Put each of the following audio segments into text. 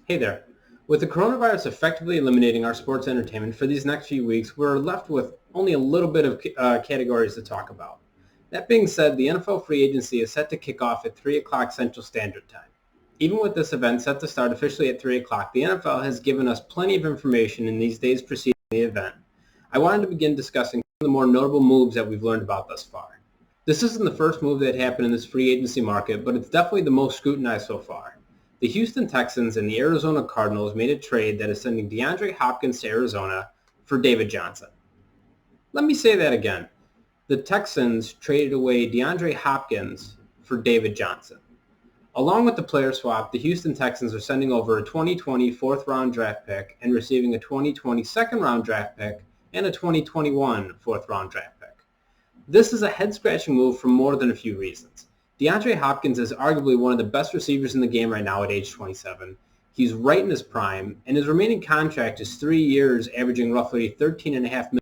Hey there. With the coronavirus effectively eliminating our sports entertainment for these next few weeks, we're left with only a little bit of categories to talk about. That being said, the NFL free agency is set to kick off at 3 o'clock Central Standard Time. Even with this event set to start officially at 3 o'clock, the NFL has given us plenty of information in these days preceding the event. I wanted to begin discussing some of the more notable moves that we've learned about thus far. This isn't the first move that happened in this free agency market, but it's definitely the most scrutinized so far. The Houston Texans and the Arizona Cardinals made a trade that is sending DeAndre Hopkins to Arizona for David Johnson. Let me say that again. The Texans traded away DeAndre Hopkins for David Johnson. Along with the player swap, the Houston Texans are sending over a 2020 fourth-round draft pick and receiving a 2020 second-round draft pick and a 2021 fourth-round draft pick. This is a head-scratching move for more than a few reasons. DeAndre Hopkins is arguably one of the best receivers in the game right now at age 27. He's right in his prime, and his remaining contract is 3 years, averaging roughly $13.5 million.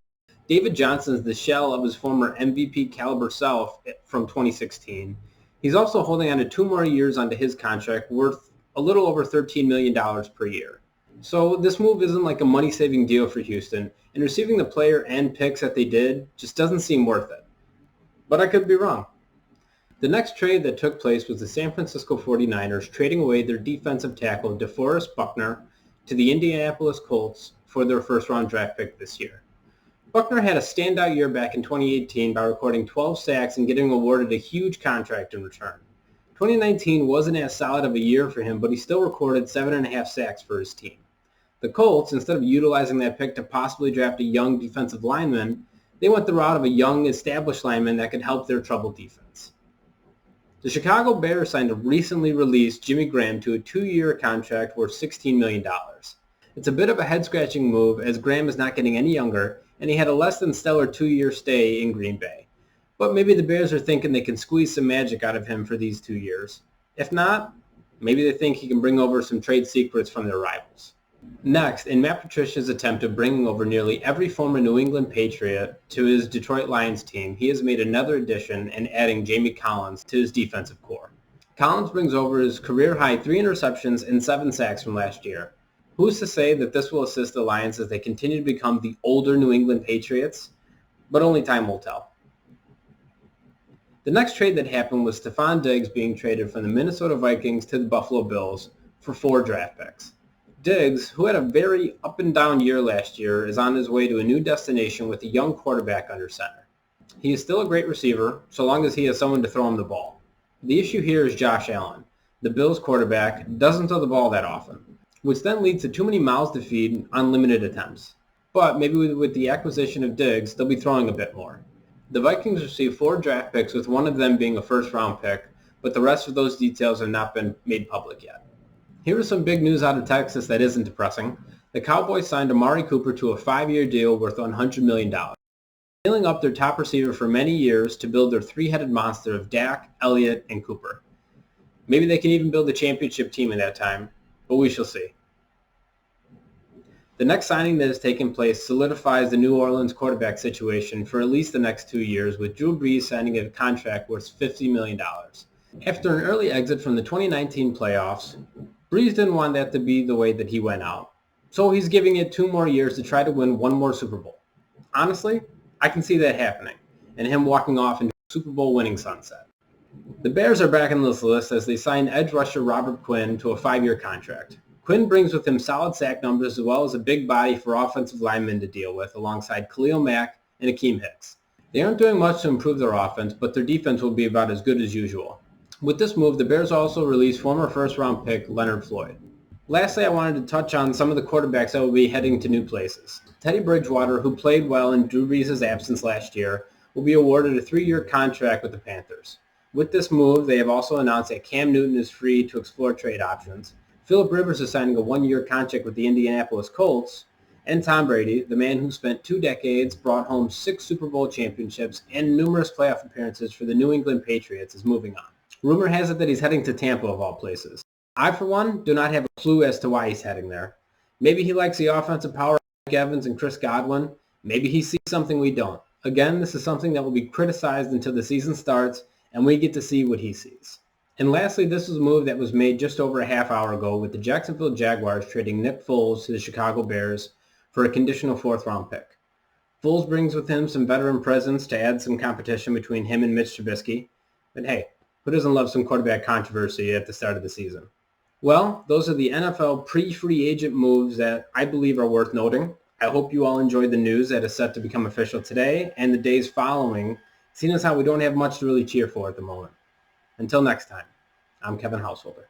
David Johnson is the shell of his former MVP caliber self from 2016. He's also holding on to 2 more years onto his contract, worth a little over $13 million per year. So this move isn't like a money-saving deal for Houston, and receiving the player and picks that they did just doesn't seem worth it. But I could be wrong. The next trade that took place was the San Francisco 49ers trading away their defensive tackle DeForest Buckner to the Indianapolis Colts for their first-round draft pick this year. Buckner had a standout year back in 2018 by recording 12 sacks and getting awarded a huge contract in return. 2019 wasn't as solid of a year for him, but he still recorded 7.5 sacks for his team. The Colts, instead of utilizing that pick to possibly draft a young defensive lineman, they went the route of a young, established lineman that could help their troubled defense. The Chicago Bears signed a recently released Jimmy Graham to a 2-year contract worth $16 million. It's a bit of a head-scratching move as Graham is not getting any younger, and he had a less than stellar 2-year stay in Green Bay. But maybe the Bears are thinking they can squeeze some magic out of him for these 2 years. If not, maybe they think he can bring over some trade secrets from their rivals. Next, in Matt Patricia's attempt of bringing over nearly every former New England Patriot to his Detroit Lions team, he has made another addition in adding Jamie Collins to his defensive core. Collins brings over his career-high 3 interceptions and 7 sacks from last year. Who's to say that this will assist the Lions as they continue to become the older New England Patriots? But only time will tell. The next trade that happened was Stefon Diggs being traded from the Minnesota Vikings to the Buffalo Bills for 4 draft picks. Diggs, who had a very up-and-down year last year, is on his way to a new destination with a young quarterback under center. He is still a great receiver, so long as he has someone to throw him the ball. The issue here is Josh Allen. The Bills quarterback doesn't throw the ball that often, which then leads to too many mouths to feed on limited attempts. But maybe with the acquisition of Diggs, they'll be throwing a bit more. The Vikings received 4 draft picks, with one of them being a first-round pick, but the rest of those details have not been made public yet. Here is some big news out of Texas that isn't depressing. The Cowboys signed Amari Cooper to a 5-year deal worth $100 million, scaling up their top receiver for many years to build their 3-headed monster of Dak, Elliott, and Cooper. Maybe they can even build a championship team in that time, but we shall see. The next signing that has taken place solidifies the New Orleans quarterback situation for at least the next 2 years, with Drew Brees signing a contract worth $50 million. After an early exit from the 2019 playoffs, Brees didn't want that to be the way that he went out, so he's giving it 2 more years to try to win 1 more Super Bowl. Honestly, I can see that happening, and him walking off into a Super Bowl winning sunset. The Bears are back on this list as they signed edge rusher Robert Quinn to a 5-year contract. Quinn brings with him solid sack numbers as well as a big body for offensive linemen to deal with alongside Khalil Mack and Akeem Hicks. They aren't doing much to improve their offense, but their defense will be about as good as usual. With this move, the Bears also released former first-round pick Leonard Floyd. Lastly, I wanted to touch on some of the quarterbacks that will be heading to new places. Teddy Bridgewater, who played well in Drew Brees' absence last year, will be awarded a 3-year contract with the Panthers. With this move, they have also announced that Cam Newton is free to explore trade options. Philip Rivers is signing a 1-year contract with the Indianapolis Colts, and Tom Brady, the man who spent 2 decades, brought home 6 Super Bowl championships, and numerous playoff appearances for the New England Patriots, is moving on. Rumor has it that he's heading to Tampa of all places. I, for one, do not have a clue as to why he's heading there. Maybe he likes the offensive power of Mike Evans and Chris Godwin. Maybe he sees something we don't. Again, this is something that will be criticized until the season starts and we get to see what he sees. And lastly, this is a move that was made just over a half hour ago with the Jacksonville Jaguars trading Nick Foles to the Chicago Bears for a conditional fourth-round pick. Foles brings with him some veteran presence to add some competition between him and Mitch Trubisky. But hey, who doesn't love some quarterback controversy at the start of the season? Well, those are the NFL pre-free agent moves that I believe are worth noting. I hope you all enjoyed the news that is set to become official today and the days following, seeing as how we don't have much to really cheer for at the moment. Until next time, I'm Kevin Householder.